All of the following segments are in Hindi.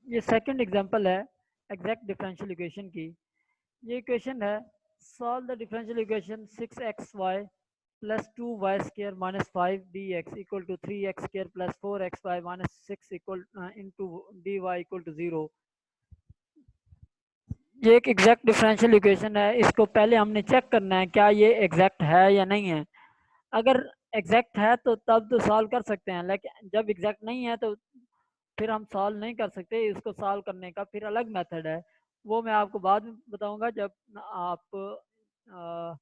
ये सेकंड एग्जांपल है एग्जैक्ट डिफरेंशियल इक्वेशन की। ये इक्वेशन है, solve the differential equation 6xy plus 2y square minus 5dx equal to 3x square plus 4xy minus 6 equal into dy equal to 0। ये एक एग्जैक्ट डिफरेंशियल इक्वेशन है, इसको पहले हमने चेक करना है क्या ये एग्जैक्ट है या नहीं है। अगर एग्जैक्ट है तो तब तो सॉल्व कर सकते हैं, लेकिन जब एग्जैक्ट नहीं है तो फिर हम सॉल्व नहीं कर सकते। इसको सॉल्व करने का फिर अलग मेथड है, वो मैं आपको बाद में बताऊंगा। जब आप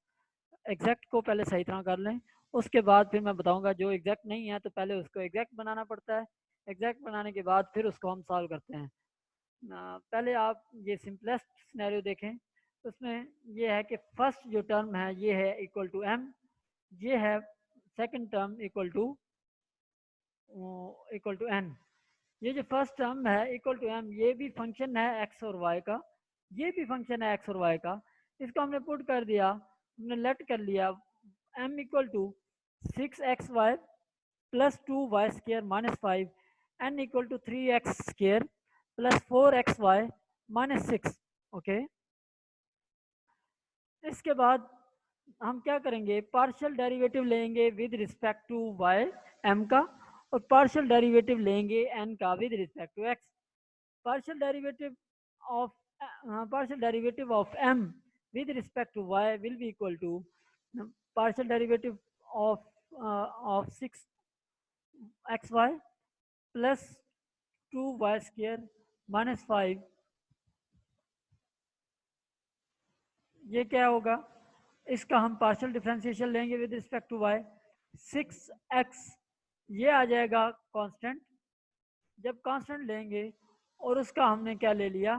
एग्जैक्ट को पहले सही तरह कर लें, उसके बाद फिर मैं बताऊंगा। जो एग्जैक्ट नहीं है तो पहले उसको एग्जैक्ट बनाना पड़ता है, एग्जैक्ट बनाने के बाद फिर उसको हम सॉल्व करते हैं। पहले आप ये सिंपलेस्ट सिनेरियो देखें। उसमें ये है कि फर्स्ट जो टर्म है ये है इक्वल टू एम, ये है second term equal to N. ये जो फर्स्ट टर्म है इक्वल टू एम, ये भी फंक्शन है एक्स और वाई का, ये भी फंक्शन है एक्स और वाई का। इसको हमने पुट कर दिया, हमने लेट कर लिया m equal to 6xy plus 2y square minus 5, n equal to 3x square plus 4xy minus 6। Okay, इसके बाद हम क्या करेंगे, पार्शियल डेरिवेटिव लेंगे with respect to y m का, और पार्शियल डेरिवेटिव लेंगे एन का with respect to x. partial derivative of partial derivative of m with respect to y will be equal to partial derivative of 6xy plus 2y square minus 5। ये क्या होगा, इसका हम पार्शियल डिफरेंशिएशन लेंगे with respect to y। 6x ये आ जाएगा कांस्टेंट, जब कांस्टेंट लेंगे और उसका हमने क्या ले लिया,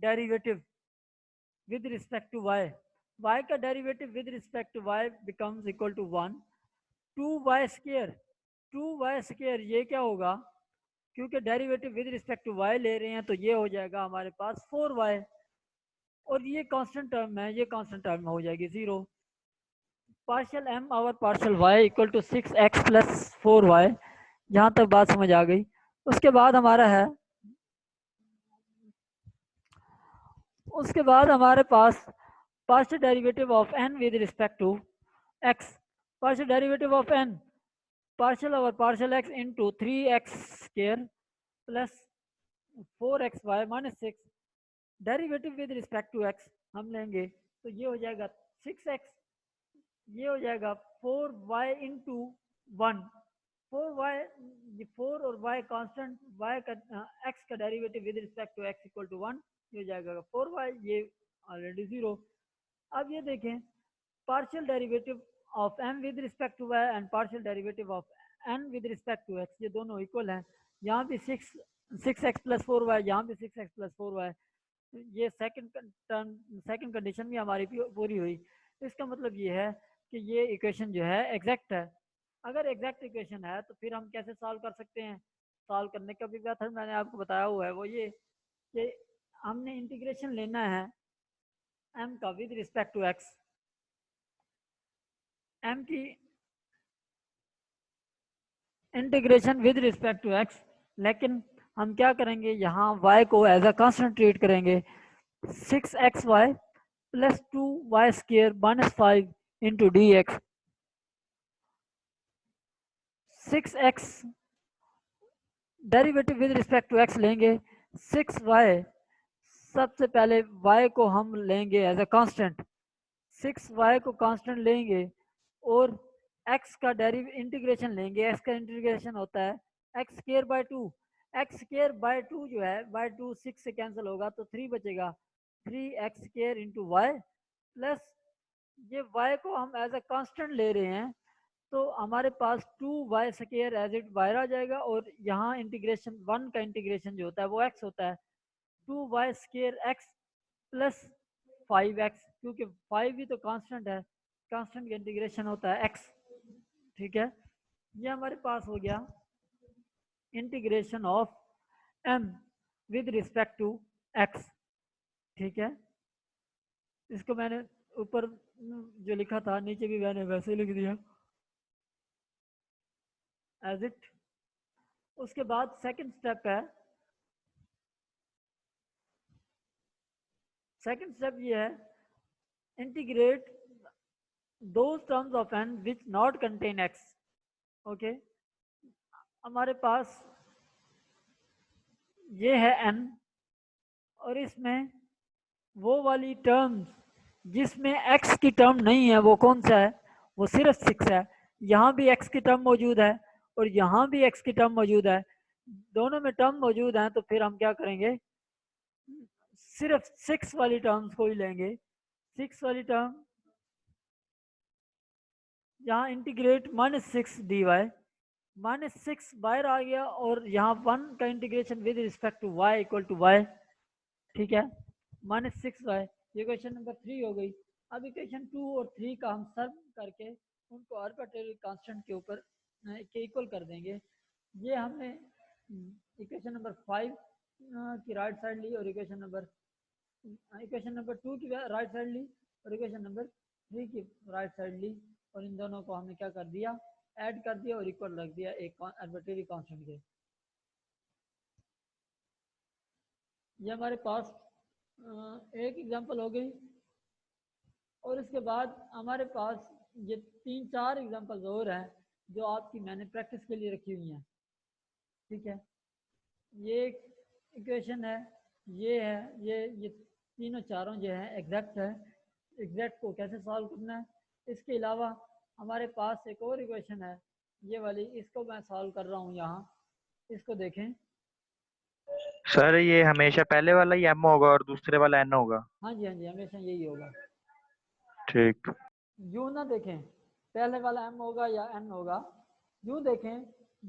derivative with respect to y, y का derivative with respect to y becomes equal to 1। 2y square, 2y square ये क्या होगा, क्योंकि derivative with respect to y ले रहे हैं तो ये हो जाएगा हमारे पास 4y, और ये कांस्टेंट टर्म है, ये कांस्टेंट टर्म हो जाएगी 0। पार्शियल m और partial y equal to 6x plus 4y। यहाँ तक बात समझ आ गई। उसके बाद हमारा है, उसके बाद हमारे पास partial derivative of n with respect to x, partial derivative of n partial over partial x into 3x square plus 4xy minus 6, derivative with respect to x हम लेंगे तो ये हो जाएगा 6x, ये हो जाएगा 4y इंटू 1। 4y, ये 4 और y कांस्टेंट, y का x का derivative with respect to x equal to 1, ये हो जाएगा 4y, ये ऑलरेडी 0। अब ये देखें, partial derivative of m with respect to y and partial derivative of n with respect to x, ये दोनों इक्वल हैं। यहाँ भी 6x प्लस 4y, यहाँ भी 6x प्लस 4y। ये सेकंड कंडीशन भी हमारी पूरी हुई। इसका मतलब ये है कि ये इक्वेशन जो है एग्जैक्ट है। अगर एग्जैक्ट इक्वेशन है तो फिर हम कैसे सॉल्व कर सकते हैं, सॉल्व करने का भी मेथड मैंने आपको बताया हुआ है, वो ये कि हमने इंटीग्रेशन लेना है m का with respect to x, m की integration with respect to x, लेकिन हम क्या करेंगे, यहाँ y को एज अ कांस्टेंट ट्रीट करेंगे। 6xy plus 2y square minus 5 into d x. 6x derivative with respect to x लेंगे, 6y, सबसे पहले y को हम लेंगे एज अ कांस्टेंट, 6y को कांस्टेंट लेंगे और x का इंटीग्रेशन लेंगे। x का इंटीग्रेशन होता है x square by 2, x square by 2 जो है बाय 2 6 से कैंसिल होगा तो 3 बचेगा, 3x square into y plus ये y को हम एज अ कांस्टेंट ले रहे हैं तो हमारे पास 2y स्क्वायर एज इट बाहर आ जाएगा, और यहाँ इंटीग्रेशन 1 का इंटीग्रेशन जो होता है वो x होता है, 2y square x plus 5x, क्योंकि 5 भी तो कांस्टेंट है, कांस्टेंट का इंटीग्रेशन होता है x। ठीक है, ये हमारे पास हो गया integration of m with respect to x। ठीक है, इसको मैंने ऊपर जो लिखा था नीचे भी मैंने वैसे ही लिख दिया एज इट। उसके बाद सेकंड स्टेप है सेकंड स्टेप ये है, integrate those terms of n which not contain x. Okay, हमारे पास ये है n और इसमें वो वाली टर्म्स जिसमें x की टर्म नहीं है वो कौन सा है, वो सिर्फ 6 है। यहाँ भी x की टर्म मौजूद है और यहाँ भी x की टर्म मौजूद है, दोनों में टर्म मौजूद हैं, तो फिर हम क्या करेंगे, सिर्फ 6 वाली टर्म्स को ही लेंगे। 6 वाली टर्म यहाँ इंटीग्रेट -6 dy, -6 बाहर आ गया और यहाँ 1 का integration with respect to y equal to y, ठीक है, -6y। ये क्वेश्चन नंबर 3 हो गई। अब इक्वेशन 2 और 3 का हम सम करके उनको आर्बिट्रेरी कांस्टेंट के ऊपर के इक्वल कर देंगे। ये हमने इक्वेशन नंबर 5 की राइट साइड ली और इक्वेशन नंबर 2 की राइट साइड ली और इक्वेशन नंबर 3 की राइट साइड ली, और इन दोनों को हमने क्या कर दिया, ऐड कर दिया और इक्वल रख दिया एक आर्बिट्रेरी कांस्टेंट के। ये हमारे पास एक एग्जांपल हो गई, और इसके बाद हमारे पास ये 3-4 एग्जांपल्स और हैं जो आपकी मैंने प्रैक्टिस के लिए रखी हुई हैं, ठीक है। ये इक्वेशन है, ये है, ये तीनों चारों जो है एग्जैक्ट है। एग्जैक्ट को कैसे सॉल्व करना है, इसके अलावा हमारे पास एक और इक्वेशन है ये वाली, इसको मैं सॉल्व कर रहा हूँ यहाँ, इसको देखें। सर ये हमेशा पहले वाला ही m होगा और दूसरे वाला n होगा? हाँ जी, हाँ जी, हमेशा यही होगा। ठीक। यूँ ना देखें पहले वाला m होगा या n होगा, यूँ देखें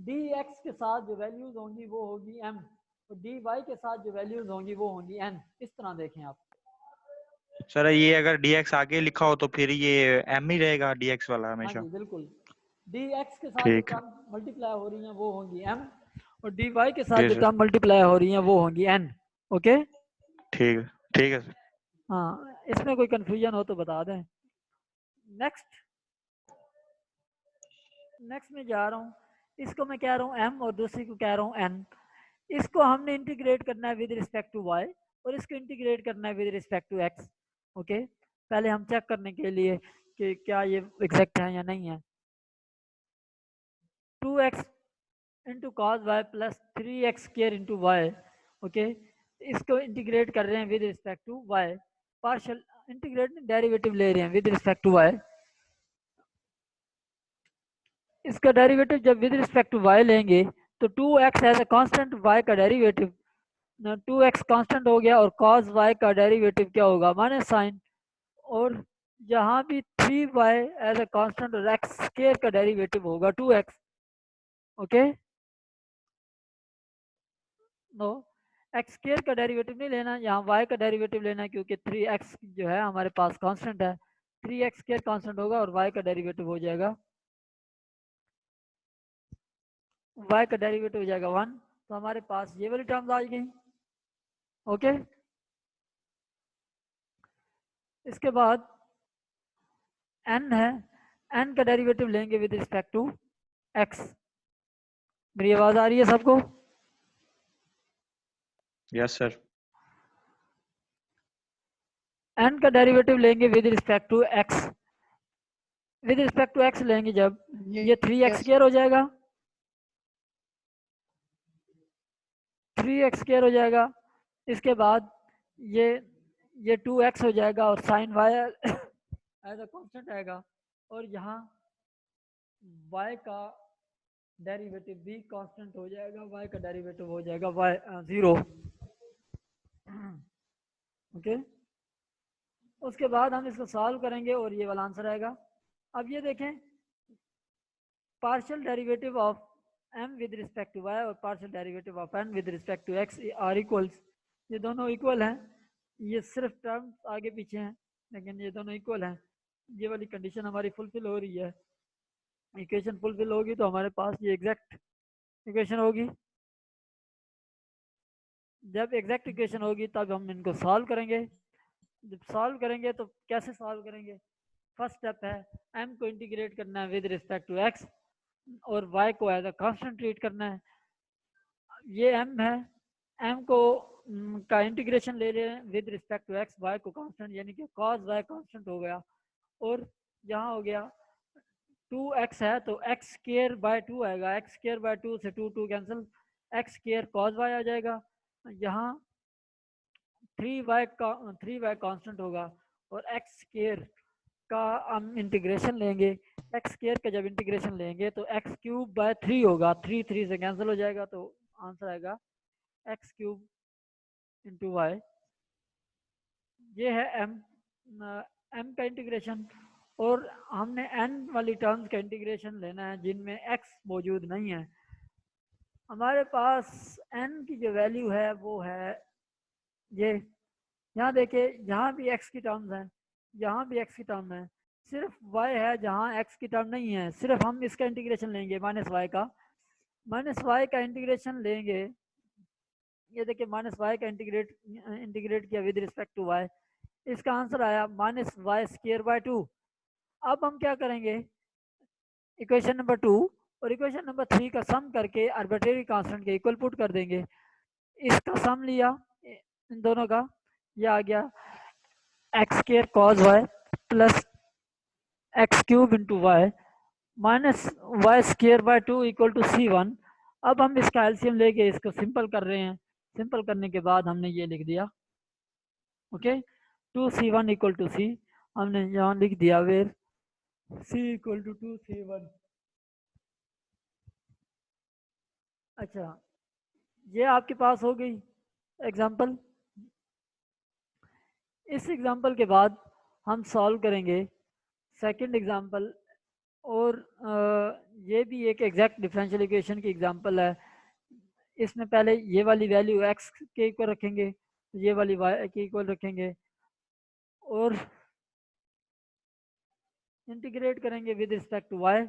dx के साथ जो वैल्यूज होंगी वो होगी m और dy के साथ जो वैल्यूज होंगी वो होंगी n। इस तरह देखें आप। सर ये अगर dx आगे लिखा हो तो फिर ये m ही रहेगा dx वाला हाँ हमेशा? जी बिल्कुल, dx के साथ जो ठीक। टर्म मल्टीप्लाई हो रही हैं वो होंगी m और dy के साथ जी जो सर। टर्म मल्टीप्लाई हो रही हैं वो होंगी n। ओके, ठीक है, ठीक है सर। हाँ, इसमें कोई कंफ्यूजन हो तो बता दें। नेक्स्ट में जा रहा हूँ, इसको मैं कह रहा हूँ m और दूसरी को कह रहा हूँ n। इसको हमने इंटीग्रेट करना है विद रिस्पेक्ट टू y और इसको इंटीग्रेट करना है with respect to x। Okay, पहले हम चेक करने के लिए कि क्या ये एग्जैक्ट है या नहीं है। 2x into cos y plus 3x square into y. Okay, इसको इंटीग्रेट कर रहे हैं with respect to y, partial integrate derivative ले रहे हैं विद रिस्पेक्ट टू y। इसका डेरिवेटिव जब विद रिस्पेक्ट टू y लेंगे तो 2x as a constant y का डेरिवेटिव 2x कांस्टेंट हो गया और cos y का डेरिवेटिव क्या होगा, माइनस साइन, और यहाँ भी 3y एज अ कांस्टेंट और x स्क्वायर का डेरिवेटिव होगा 2x। Okay, no, x square का डेरिवेटिव नहीं लेना, यहाँ y का डेरिवेटिव लेना है क्योंकि 3x जो है हमारे पास कांस्टेंट है, 3x स्क्वायर कांस्टेंट होगा और y का डेरिवेटिव हो जाएगा, y का डेरिवेटिव हो जाएगा 1। तो हमारे पास ये वाली टर्म्स आ गई। ओके, इसके बाद n है, n का डेरिवेटिव लेंगे विद रिस्पेक्ट टू x। मेरी आवाज आ रही है सबको? Yes sir. n का डेरिवेटिव लेंगे with respect to x, with respect to x लेंगे जब ये 3x स्क्वायर हो जाएगा, 3x स्क्वायर हो जाएगा। इसके बाद ये 2x हो जाएगा और sine y as a constant आएगा और यहाँ y का डेरिवेटिव भी कांस्टेंट हो जाएगा, y का डेरिवेटिव हो जाएगा y 0। ओके, उसके बाद हम इसको सॉल्व करेंगे और ये वाला आंसर आएगा। अब ये देखें, partial derivative of m with respect to y और partial derivative of n with respect to x are equals, ये दोनों इक्वल हैं, ये सिर्फ टर्म्स आगे पीछे हैं लेकिन ये दोनों इक्वल हैं। ये वाली कंडीशन हमारी फुलफिल हो रही है, इक्वेशन फुलफिल होगी तो हमारे पास ये एग्जैक्ट इक्वेशन होगी। जब एग्जैक्ट इक्वेशन होगी तब हम इनको सॉल्व करेंगे। जब सॉल्व करेंगे तो कैसे सॉल्व करेंगे, फर्स्ट स्टेप है m को इंटीग्रेट करना है विद रिस्पेक्ट टू x और y को एज अ कांस्टेंट ट्रीट करना है। ये m है, m को का इंटीग्रेशन ले रहे हैं with respect to x, y को कांस्टेंट यानी कि कॉस वाई कांस्टेंट हो गया, और यहाँ हो गया 2x है तो एक्स स्क्वायर बाय 2 आएगा, एक्स स्क्वायर बाय 2 से 2 cancel, x square cos y आ जाएगा, यहाँ 3y कांस्टेंट होगा, और एक्स स्क्वायर का हम इंटीग्रेशन लेंगे, एक्स स्क्वायर का जब इंटीग्रेशन लेंगे तो एक्स क्यूब बाय 3 होगा, 3 से कैंसिल हो जाएगा, तो आंसर आएगा एक्स क्यूब इंटू वाई। ये है m का इंटीग्रेशन, और हमने n वाली टर्म्स का इंटीग्रेशन लेना है जिनमें x मौजूद नहीं है। हमारे पास n की जो वैल्यू है वो है ये, यहाँ देखिए यहाँ भी x की टर्म्स हैं, यहाँ भी x की टर्म है, सिर्फ y है जहाँ x की टर्म नहीं है, सिर्फ हम इसका इंटीग्रेशन लेंगे माइनस वाई का इंटीग्रेशन लेंगे। ये देखिए माइनस वाई का इंटीग्रेट किया विद रिस्पेक्ट टू y, इसका आंसर आया माइनस वाई स्क्वायर बाय 2। अब हम क्या करेंगे, इक्वेशन नंबर 2 और इक्वेशन नंबर 3 का सम करके आर्बिट्रेरी कांस्टेंट के इक्वल पुट कर देंगे, इसका सम लिया इन दोनों का, ये आ गया x square cos y plus x cube into y minus y square by 2 equal to c1। अब हम इसका एलसीएम लेके इसको सिंपल कर रहे हैं, सिंपल करने के बाद हमने ये लिख दिया, okay 2c1 equal to c, हमने यहाँ लिख दिया where c equal to 2c1। अच्छा, ये आपके पास हो गई एग्जाम्पल। इस एग्जाम्पल के बाद हम सॉल्व करेंगे सेकंड एग्जाम्पल, और ये भी एक एग्जैक्ट डिफरेंशियल इक्वेशन की एग्जाम्पल है। इसमें पहले ये वाली वैल्यू x के इक्वल रखेंगे, ये वाली y के इक्वल रखेंगे, और इंटीग्रेट करेंगे विद रिस्पेक्ट टू y,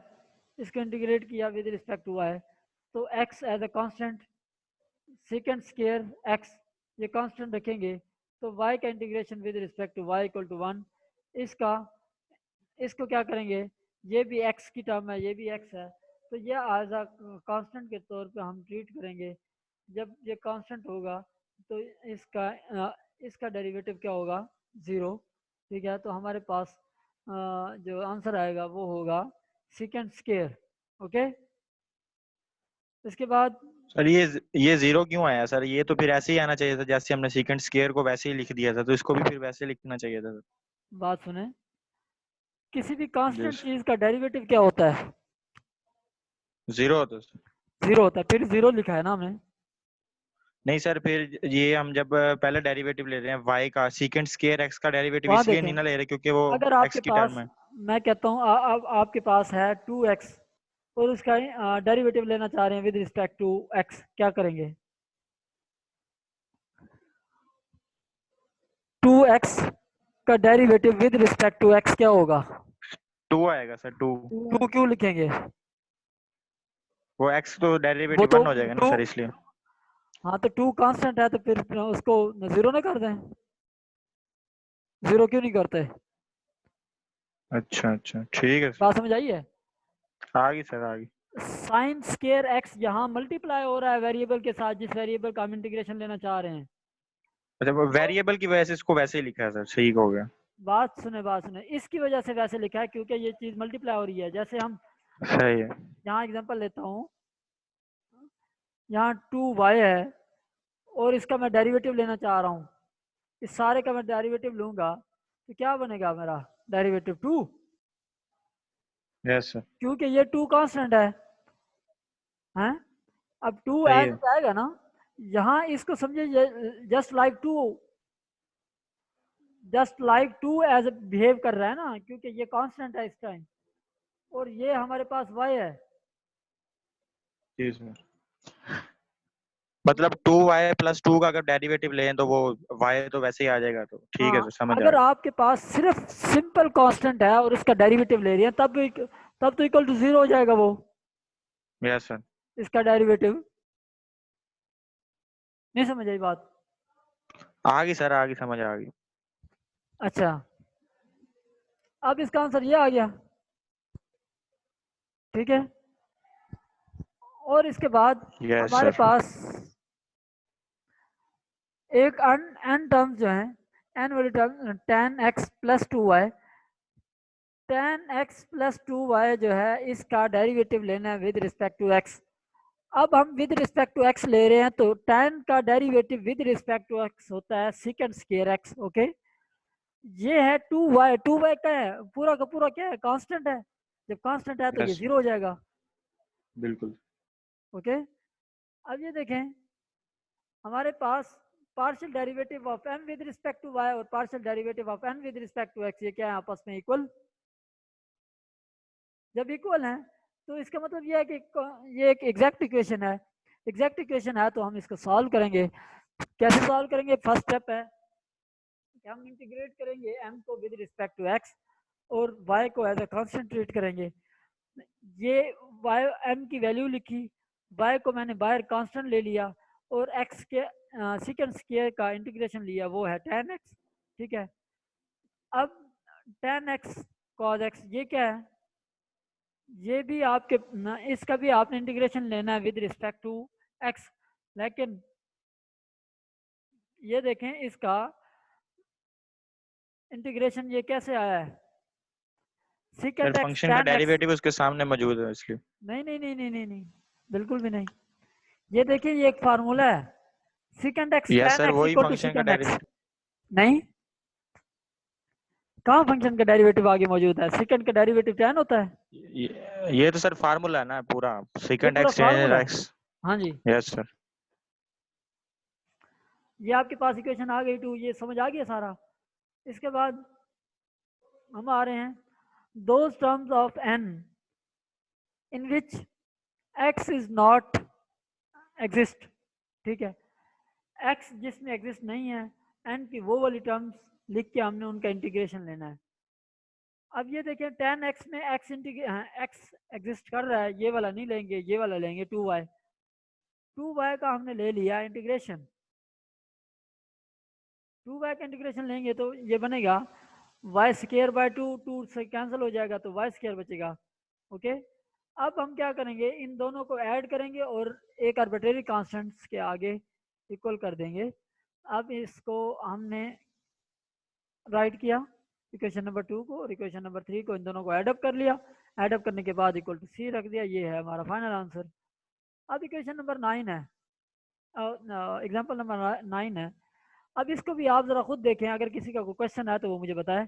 इसको इंटीग्रेट किया विद रिस्पेक्ट टू y, तो x as a constant, second square x ये कांस्टेंट रखेंगे, तो y का integration with respect to y equal to 1। इसको क्या करेंगे, ये भी x की टर्म है, ये भी x है, तो ये एज अ कांस्टेंट के तौर पे हम ट्रीट करेंगे। जब ये कांस्टेंट होगा तो इसका डेरिवेटिव क्या होगा, 0। ठीक है, तो हमारे पास जो आंसर आएगा वो होगा सेकंड स्क्वायर। ओके, इसके बाद सर ये 0 क्यों आया सर? ये तो फिर ऐसे ही आना चाहिए था, जैसे हमने सेकंड स्क्वायर को वैसे ही लिख दिया था, तो इसको भी फिर वैसे लिखना चाहिए था सर। बात सुने, किसी भी कांस्टेंट यस, चीज का डेरिवेटिव क्या होता है, 0 होता सर। 0 होता है, फिर 0 लिखा है ना हमने। नहीं सर, फिर ये हम जब पहले डेरिवेटिव ले रहे हैं y का, सेकंड स्क्वायर x का डेरिवेटिव वहां इसलिए देखें, नहीं ना ले रहे क्योंकि वो अगर x आपके की टर्म पास, है। मैं कहता हूँ आपके पास है 2x और उसका डेरिवेटिव लेना चाह रहे हैं विद रिस्पेक्ट टू x, क्या करेंगे, 2x का derivative with respect to x क्या होगा, 2 आएगा सर, 2। 2 क्यों लिखेंगे, वो x तो वो डेरिवेटिव तो 1 हो जाएगा ना 2, सर, इसलिए। हाँ तो 2 कांस्टेंट है तो फिर उसको 0 ना कर दें, 0 क्यों नहीं करते, अच्छा अच्छा, ठीक है सर। बात समझ आई है। आ गई सर, आ गई। साइन स्केयर एक्स यहाँ मल्टीप्लाई हो रहा है वेरिएबल के साथ, जिस वेरिएबल का हम इंटीग्रेशन लेना चाह रहे हैं। अच्छा, वो वेरिएबल की वजह से इसको वैसे ही लिखा है सर, ठीक हो गया। बात सुने, इसकी वजह से वैसे लिखा है क्योंकि ये चीज मल्टीप्लाई हो रही है। जैसे हम सही है। यहाँ एग्जांपल लेता हूँ, यहाँ 2y है और इसका मैं डेरिवेटिव लेना चाह रहा हूँ, इस सारे का मैं डेरिवेटिव लूंगा तो क्या बनेगा मेरा डेरिवेटिव 2, यस सर। क्योंकि ये 2 कांस्टेंट है, हैं? अब 2 सही ऐड है। जाएगा ना, यहाँ इसको समझिए just like 2, just like 2 as behave कर रहा है ना, क्योंकि ये कांस्टेंट है इस टाइम और ये हमारे पास y है। जी सर। मतलब 2y प्लस 2 का अगर डेरिवेटिव लें तो वो y तो वैसे ही आ जाएगा, तो ठीक है हाँ, सर, समझ आ अगर गया। आपके पास सिर्फ सिंपल कांस्टेंट है और उसका डेरिवेटिव ले रही है तब तो इक्वल टू 0 हो जाएगा वो, यस सर। इसका डेरिवेटिव। नहीं समझ आई बात। आ गई सर, आ गई, समझ आ गई। अच्छा, अब इसका आंसर ये आ गया, ठीक है। और इसके बाद यस हमारे सर। पास एक n टर्म्स जो है n वाली term tan x plus 2y, tan x plus 2y जो है इसका डेरिवेटिव लेना है विद रिस्पेक्ट टू x। अब हम विद रिस्पेक्ट टू x ले रहे हैं तो tan का derivative with respect to x होता है सेकंड स्क्वायर x। ओके, ये है 2y, 2y क्या है, पूरा का पूरा क्या है, कांस्टेंट है। जब कांस्टेंट है तो ये यस जीरो हो जाएगा। बिल्कुल। ओके, अब ये देखें हमारे पास partial derivative of m with respect to y और partial derivative of n with respect to x, ये क्या है आपस में इक्वल। जब इक्वल है तो इसका मतलब ये है कि ये एक एग्जैक्ट इक्वेशन है। एग्जैक्ट इक्वेशन है तो हम इसको सॉल्व करेंगे। कैसे सॉल्व करेंगे, फर्स्ट स्टेप है कि हम इंटीग्रेट करेंगे m को विद रिस्पेक्ट टू x और y को एज ए कांस्टेंट ट्रीट करेंगे। ये y m की वैल्यू लिखी, y को मैंने बाहर कांस्टेंट ले लिया और x के सेकंड स्क्वायर का इंटीग्रेशन लिया, वो है tan x। ठीक है, अब tan x cos x ये क्या है, ये भी आपके इसका भी आपने इंटीग्रेशन लेना है विद रिस्पेक्ट टू x। लेकिन ये देखें इसका इंटीग्रेशन ये कैसे आया है, सर secant x फंक्शन का tan x। डेरिवेटिव उसके सामने मौजूद है इसलिए। नहीं नहीं नहीं नहीं नहीं नहीं, बिल्कुल भी नहीं। ये देखिए ये एक फार्मूला है, secant x yes tan sir x वही इक्वल टू फंक्शन का secant x। डेरिवेटिव। नहीं, कहाँ फंक्शन का डेरिवेटिव आगे मौजूद है, secant का डेरिवेटिव tan होता है। ये तो सर फार्मूला है ना पूरा, ये सेकंड पूरा एक्स फार्मूला है। एक्स। हाँ जी, यस सर। ये आपके पास इक्वेशन आ गई टू, ये समझ आ गया सारा। इसके बाद हम आ रहे हैं those terms of n in which x is not exist। ठीक है, x जिसमें एग्जिस्ट नहीं है, n की वो वाली टर्म्स लिख के हमने उनका इंटीग्रेशन लेना है। अब ये देखें tan x में x x एग्जिस्ट कर रहा है, ये वाला नहीं लेंगे, ये वाला लेंगे 2y। 2y का हमने ले लिया इंटीग्रेशन, 2y का इंटीग्रेशन लेंगे तो ये बनेगा वाई स्केयर बाय 2, 2 से कैंसिल हो जाएगा तो वाई स्केयर बचेगा। ओके, अब हम क्या करेंगे, इन दोनों को ऐड करेंगे और एक आर्बिट्रेरी कांस्टेंट्स के आगे इक्वल कर देंगे। अब इसको हमने राइट किया इक्वेशन नंबर 2 को और इक्वेशन नंबर 3 को, इन दोनों को ऐड अप कर लिया। ऐड अप करने के बाद इक्वल टू सी रख दिया, ये है हमारा फाइनल आंसर। अब इक्वेशन नंबर 9 है, एग्जाम्पल नंबर 9 है। अब इसको भी आप जरा खुद देखें, अगर किसी का कोई क्वेश्चन है तो वो मुझे बताए।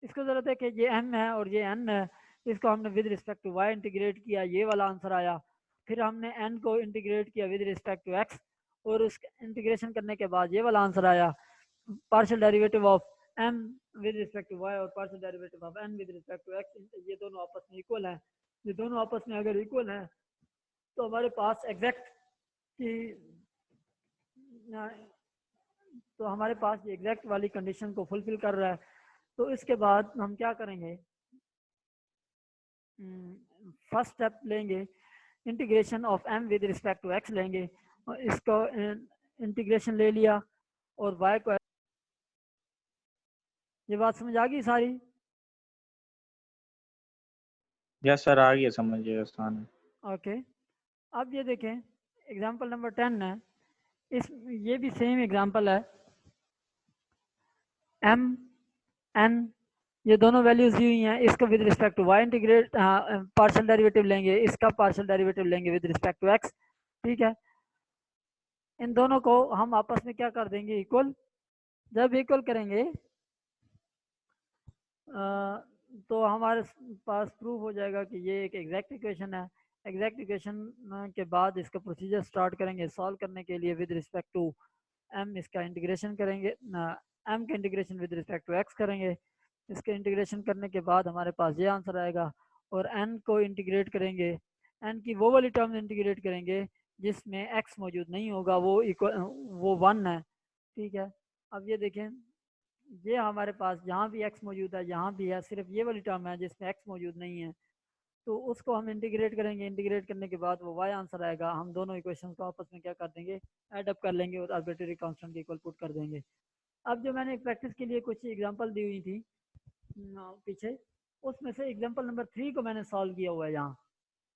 इसको जरा देखें, ये m है और ये n है, इसको हमने with respect to y integrate किया, ये वाला आंसर आया। फिर हमने n को इंटीग्रेट किया विद रिस्पेक्ट टू x और उस इंटीग्रेशन करने के बाद ये वाला आंसर आया। Partial derivative of m with respect to y और partial derivative of n with respect to x, ये दोनों आपस में इक्वल हैं। ये दोनों आपस में अगर इक्वल हैं तो हमारे पास एग्जैक्ट की तो हमारे पास ये एग्जैक्ट वाली कंडीशन को फुलफिल कर रहा है। तो इसके बाद हम क्या करेंगे, फर्स्ट स्टेप लेंगे integration of m with respect to x लेंगे और इसको इंटीग्रेशन ले लिया और y को, ये बात समझ आ गई सारी। यस सर आ गया समझ, ये आसान है। ओके, अब ये देखें एग्जांपल नंबर 10 है, इस ये भी सेम एग्जांपल है। m n ये दोनों वैल्यूज दी हुई हैं, इसको with respect to y integrate partial derivative लेंगे, इसका पार्शियल डेरिवेटिव लेंगे विद रिस्पेक्ट टू x। ठीक है, इन दोनों को हम आपस में क्या कर देंगे, इक्वल। जब इक्वल करेंगे तो हमारे पास प्रूफ हो जाएगा कि ये एक एग्जैक्ट इक्वेशन है। एग्जैक्ट इक्वेशन के बाद इसका प्रोसीजर स्टार्ट करेंगे सॉल्व करने के लिए विद रिस्पेक्ट टू m, इसका इंटीग्रेशन करेंगे, m का integration with respect to x करेंगे। इसके इंटीग्रेशन करने के बाद हमारे पास ये आंसर आएगा और n को इंटीग्रेट करेंगे, n की वो वाली टर्म इंटीग्रेट करेंगे जिसमें x मौजूद नहीं होगा, वो 1 है। ठीक है, अब ये देखें ये हमारे पास यहाँ भी x मौजूद है, यहाँ भी है, सिर्फ ये वाली टर्म है जिसमें x मौजूद नहीं है। तो उसको हम इंटीग्रेट करेंगे, इंटीग्रेट करने के बाद वो y आंसर आएगा। हम दोनों इक्वेशन को आपस में क्या कर देंगे, ऐड अप कर लेंगे और आर्बिट्रेरी कांस्टेंट के इक्वल पुट कर देंगे। अब जो मैंने प्रैक्टिस के लिए कुछ एग्जांपल दी हुई थी पीछे, उसमें से एग्जांपल नंबर 3 को मैंने सॉल्व किया हुआ है यहाँ।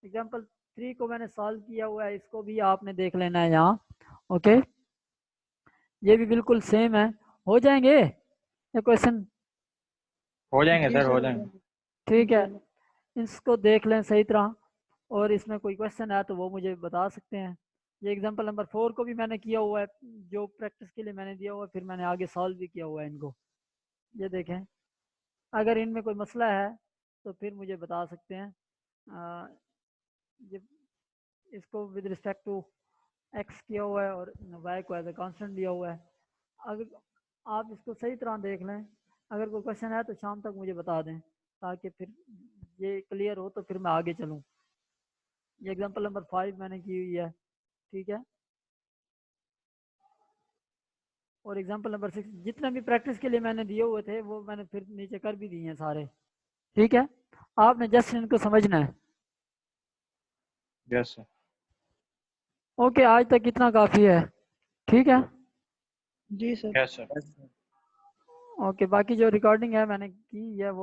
एग्जांपल 3 को मैंने सॉल्व किया हुआ है, इसको भी आपने देख लेना है यहाँ। ओके, ये भी बिल्कुल सेम है। हो जाएंगे ये क्वेश्चन? हो जाएंगे सर, हो जाएंगे। ठीक है, इसको देख लें सही तरह, और इसमें कोई क्वेश्चन है तो वो मुझे बता सकते हैं। ये एग्जांपल नंबर 4 को भी मैंने किया हुआ है, जो प्रैक्टिस के लिए मैंने दिया हुआ है, फिर मैंने आगे सॉल्व भी किया हुआ है इनको। ये देखें, अगर इनमें कोई मसला है तो फिर मुझे बता सकते हैं। ये इसको विद रिस्पेक्ट टू एक्स किया हुआ है और वाई को एज ए कांस्टेंट दिया हुआ है। अगर आप इसको सही तरह देख लें, अगर कोई क्वेश्चन है तो शाम तक मुझे बता दें, ताकि फिर ये क्लियर हो तो फिर मैं आगे चलूँ। ये एग्जांपल नंबर 5 मैंने की हुई है, ठीक है। और एग्जांपल नंबर 6 जितने भी प्रैक्टिस के लिए मैंने दिए हुए थे वो मैंने फिर नीचे कर भी दिए हैं सारे, ठीक है। आपने जस्ट इनको समझना है। Yes sir. ओके, आज तक इतना काफ़ी है, ठीक है। जी सर। Yes sir. ओके, बाकी जो रिकॉर्डिंग है मैंने की है वो